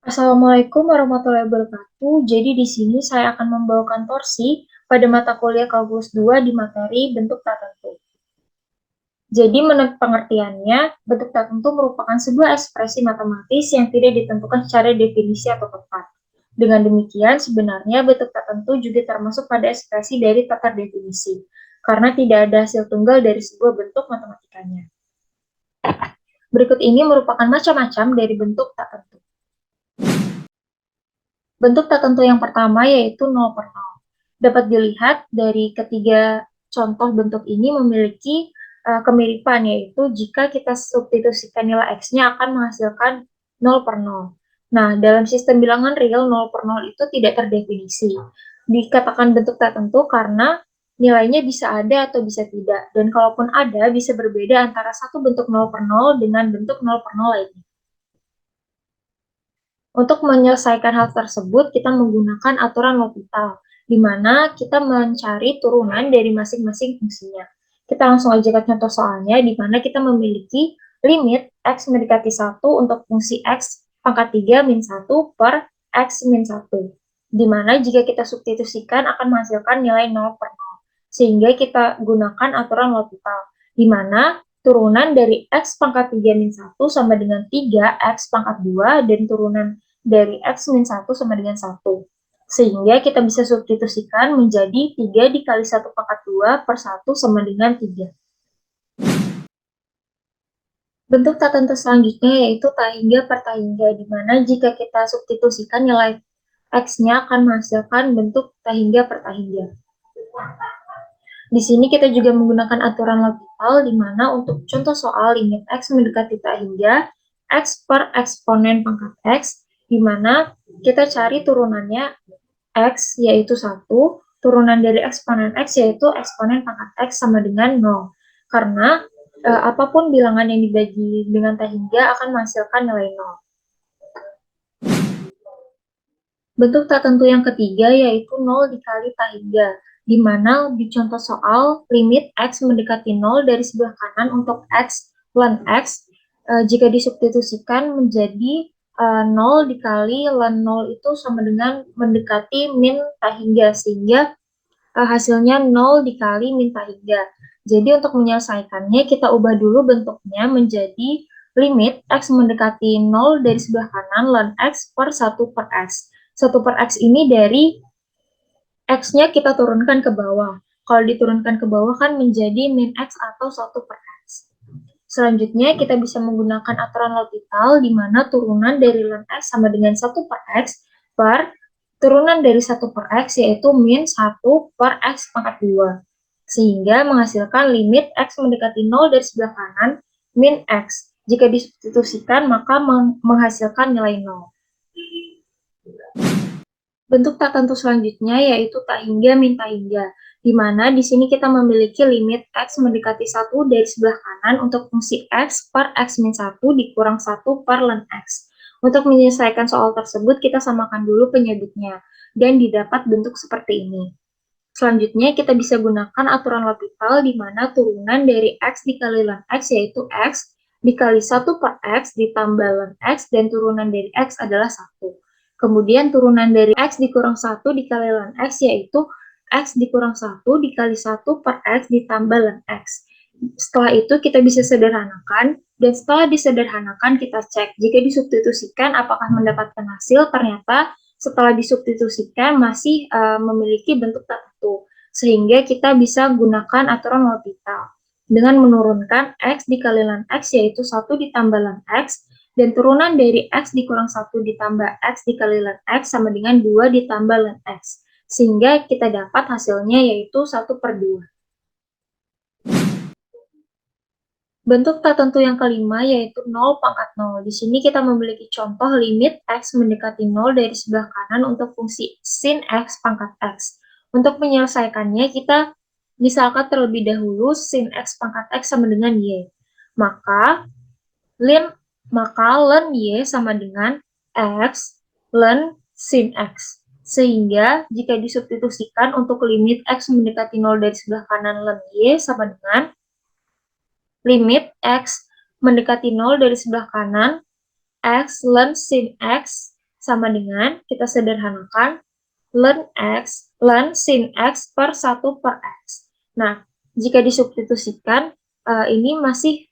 Assalamualaikum warahmatullahi wabarakatuh. Jadi di sini saya akan membawakan torsi pada mata kuliah kalkulus 2 di materi bentuk tak tentu. Jadi menurut pengertiannya, bentuk tak tentu merupakan sebuah ekspresi matematis yang tidak ditentukan secara definisi atau tepat. Dengan demikian, sebenarnya bentuk tak tentu juga termasuk pada ekspresi dari tak terdefinisi, karena tidak ada hasil tunggal dari sebuah bentuk matematikanya. Berikut ini merupakan macam-macam dari bentuk tak tentu. Bentuk tak tentu yang pertama yaitu 0 per 0. Dapat dilihat dari ketiga contoh bentuk ini memiliki kemiripan, yaitu jika kita substitusikan nilai X-nya akan menghasilkan 0 per 0. Nah, dalam sistem bilangan real, 0 per 0 itu tidak terdefinisi. Dikatakan bentuk tak tentu karena nilainya bisa ada atau bisa tidak, dan kalaupun ada, bisa berbeda antara satu bentuk 0 per 0 dengan bentuk 0 per 0 lainnya. Untuk menyelesaikan hal tersebut, kita menggunakan aturan L'Hopital, di mana kita mencari turunan dari masing-masing fungsinya. Kita langsung aja ke contoh soalnya, di mana kita memiliki limit X mendekati 1 untuk fungsi X pangkat 3 min 1 per X min 1. Di mana jika kita substitusikan akan menghasilkan nilai 0 per 0. Sehingga kita gunakan aturan L'Hopital, di mana turunan dari X pangkat 3 min 1 sama dengan 3 X pangkat 2, dan turunan dari X min 1 sama dengan 1. Sehingga kita bisa substitusikan menjadi 3 dikali 1 pangkat 2 per 1 sama dengan 3. Bentuk tak tentu selanjutnya yaitu tak hingga per tak hingga, di mana jika kita substitusikan nilai X-nya akan menghasilkan bentuk tak hingga per tak hingga. Di sini kita juga menggunakan aturan L'Hopital, di mana untuk contoh soal limit X mendekati tak hingga, X per eksponen pangkat X, di mana kita cari turunannya X yaitu 1, turunan dari eksponen X yaitu eksponen pangkat X sama dengan 0. Karena apapun bilangan yang dibagi dengan tak hingga akan menghasilkan nilai 0. Bentuk tak tentu yang ketiga yaitu 0 dikali tak hingga, di mana di contoh soal limit X mendekati 0 dari sebelah kanan untuk X ln X, jika disubstitusikan menjadi 0 dikali ln 0 itu sama dengan mendekati min tak hingga, sehingga hasilnya 0 dikali min tak hingga. Jadi untuk menyelesaikannya kita ubah dulu bentuknya menjadi limit X mendekati 0 dari sebelah kanan ln X per 1 per X. 1 per X ini dari X-nya kita turunkan ke bawah. Kalau diturunkan ke bawah kan menjadi min X atau 1 per X. Selanjutnya kita bisa menggunakan aturan L'Hopital, di mana turunan dari ln X sama dengan 1 per X per turunan dari 1 per X yaitu min 1 per X pangkat 2. Sehingga menghasilkan limit X mendekati 0 dari sebelah kanan min X. Jika disubstitusikan maka menghasilkan nilai 0. Bentuk tak tentu selanjutnya yaitu tak hingga min tak hingga, di mana di sini kita memiliki limit X mendekati 1 dari sebelah kanan untuk fungsi X per X min 1 dikurang 1 per ln X. Untuk menyelesaikan soal tersebut, kita samakan dulu penyebutnya, dan didapat bentuk seperti ini. Selanjutnya, kita bisa gunakan aturan L'Hopital, di mana turunan dari X dikali ln X yaitu X dikali 1 per X ditambah ln X, dan turunan dari X adalah 1. Kemudian turunan dari X dikurang 1 dikali ln X yaitu X dikurang 1 dikali 1 per X ditambah ln X. Setelah itu kita bisa sederhanakan, dan setelah disederhanakan kita cek jika disubstitusikan apakah mendapatkan hasil. Ternyata setelah disubstitusikan masih memiliki bentuk tertentu, sehingga kita bisa gunakan aturan L'Hopital dengan menurunkan X dikali ln X yaitu 1 ditambah ln X, dan turunan dari X dikurang 1 ditambah X dikali ln X sama dengan 2 ditambah ln X. Sehingga kita dapat hasilnya yaitu 1 per 2. Bentuk tak tentu yang kelima yaitu 0 pangkat 0. Di sini kita memiliki contoh limit X mendekati 0 dari sebelah kanan untuk fungsi sin X pangkat X. Untuk menyelesaikannya kita misalkan terlebih dahulu sin X pangkat X sama dengan Y. Maka ln Y sama dengan X ln sin X. Sehingga jika disubstitusikan untuk limit X mendekati 0 dari sebelah kanan ln Y sama dengan limit X mendekati 0 dari sebelah kanan X ln sin X sama dengan, kita sederhanakan, ln sin X per 1 per X. Nah, jika disubstitusikan, ini masih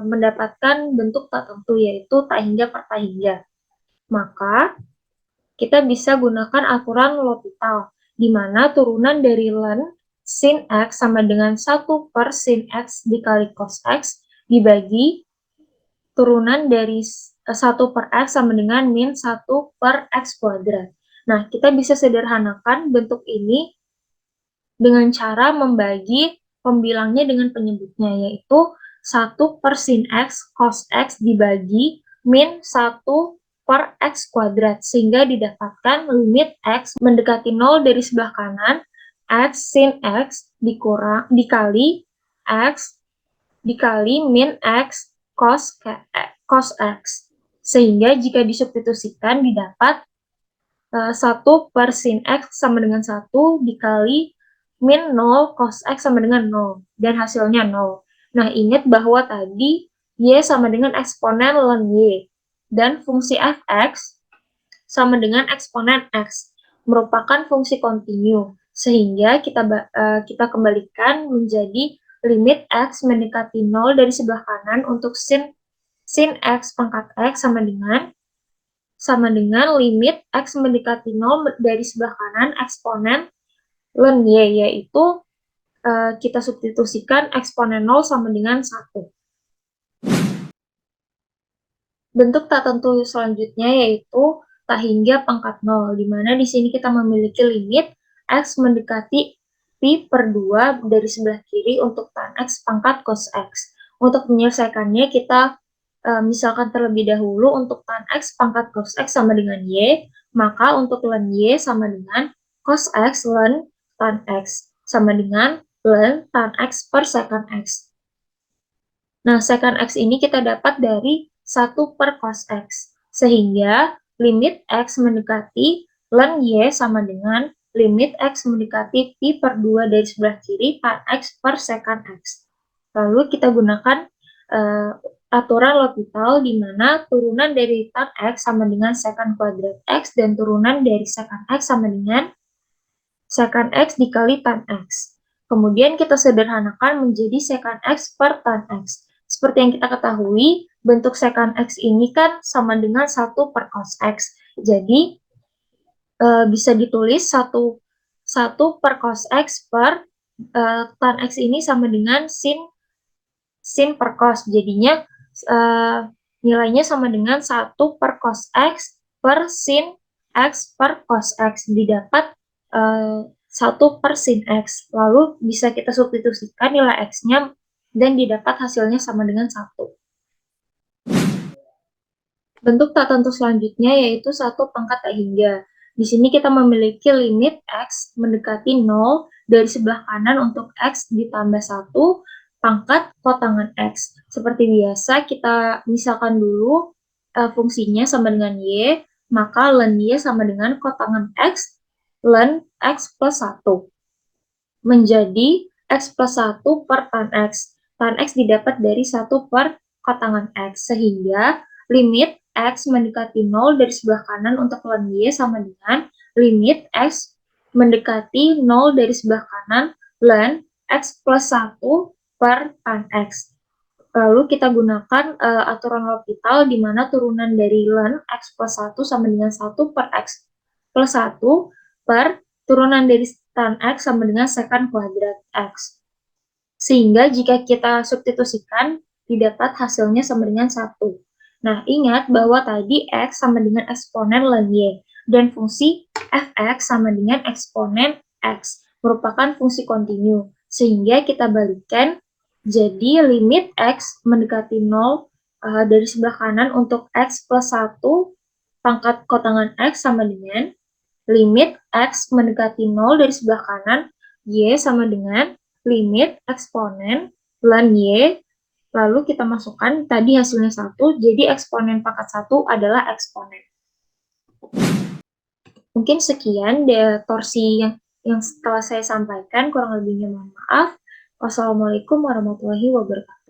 mendapatkan bentuk tak tentu, yaitu tak hingga per tak hingga. Maka, kita bisa gunakan aturan L'Hopital, di mana turunan dari ln sin X sama dengan 1 per sin X dikali cos X dibagi turunan dari 1 per X sama dengan min 1 per X kuadrat. Nah, kita bisa sederhanakan bentuk ini dengan cara membagi pembilangnya dengan penyebutnya, yaitu 1 per sin X cos X dibagi min 1 per X kuadrat, sehingga didapatkan limit X mendekati 0 dari sebelah kanan, X sin X dikali X dikali min X cos X. Sehingga jika disubstitusikan didapat 1 per sin X sama dengan 1 dikali min 0 cos X sama dengan 0. Dan hasilnya 0. Nah, ingat bahwa tadi Y sama dengan eksponen ln Y. Dan fungsi fx sama dengan eksponen X. Merupakan fungsi kontinu. Sehingga kita kembalikan menjadi limit X mendekati 0 dari sebelah kanan untuk sin X pangkat X sama dengan limit X mendekati 0 dari sebelah kanan eksponen ln Y, yaitu kita substitusikan eksponen 0 sama dengan 1. Bentuk tak tentu selanjutnya yaitu tak hingga pangkat 0, di mana di sini kita memiliki limit X mendekati pi per 2 dari sebelah kiri untuk tan X pangkat cos X. Untuk menyelesaikannya kita misalkan terlebih dahulu untuk tan X pangkat cos X sama dengan Y, maka untuk ln Y sama dengan cos X ln tan X sama dengan ln tan X per secant X. Nah, secant X ini kita dapat dari 1 per cos X. Sehingga limit X mendekati ln Y sama dengan limit X mendekati pi per 2 dari sebelah kiri tan X per secant X. Lalu kita gunakan aturan L'Hopital di mana turunan dari tan X sama dengan secant kuadrat X dan turunan dari secant X sama dengan secant X dikali tan X. Kemudian kita sederhanakan menjadi secant X per tan X. Seperti yang kita ketahui, bentuk secant X ini kan sama dengan 1 per cos X. Jadi, bisa ditulis 1 per cos X per tan X ini sama dengan sin per cos. Jadinya, nilainya sama dengan 1 per cos X per sin X per cos X. Didapat 1 per sin X. Lalu, bisa kita substitusikan nilai X-nya dan didapat hasilnya sama dengan 1. Bentuk tak tentu selanjutnya yaitu 1 pangkat tak hingga. Di sini kita memiliki limit X mendekati 0 dari sebelah kanan untuk X ditambah 1 pangkat kotangan X. Seperti biasa, kita misalkan dulu fungsinya sama dengan Y, maka ln Y sama dengan kotangan X ln X plus 1. Menjadi X plus 1 per tan X. Tan X didapat dari 1 per kotangan X, sehingga limit X mendekati 0 dari sebelah kanan untuk ln Y sama dengan limit X mendekati 0 dari sebelah kanan ln X plus 1 per tan X. Lalu kita gunakan aturan L'Hopital di mana turunan dari ln X plus 1 sama dengan 1 per X plus 1 per turunan dari tan X sama dengan secant kuadrat X. Sehingga jika kita substitusikan, didapat hasilnya sama dengan 1. Nah, ingat bahwa tadi X sama dengan eksponen ln Y, dan fungsi fx sama dengan eksponen X, merupakan fungsi kontinu. Sehingga kita balikan, jadi limit X mendekati 0 dari sebelah kanan untuk X plus 1 pangkat kotangan X sama dengan limit X mendekati 0 dari sebelah kanan Y sama dengan limit eksponen ln Y, lalu kita masukkan tadi hasilnya 1, jadi eksponen pangkat 1 adalah eksponen. Mungkin sekian torsi yang setelah saya sampaikan, kurang lebihnya mohon maaf. Wassalamualaikum warahmatullahi wabarakatuh.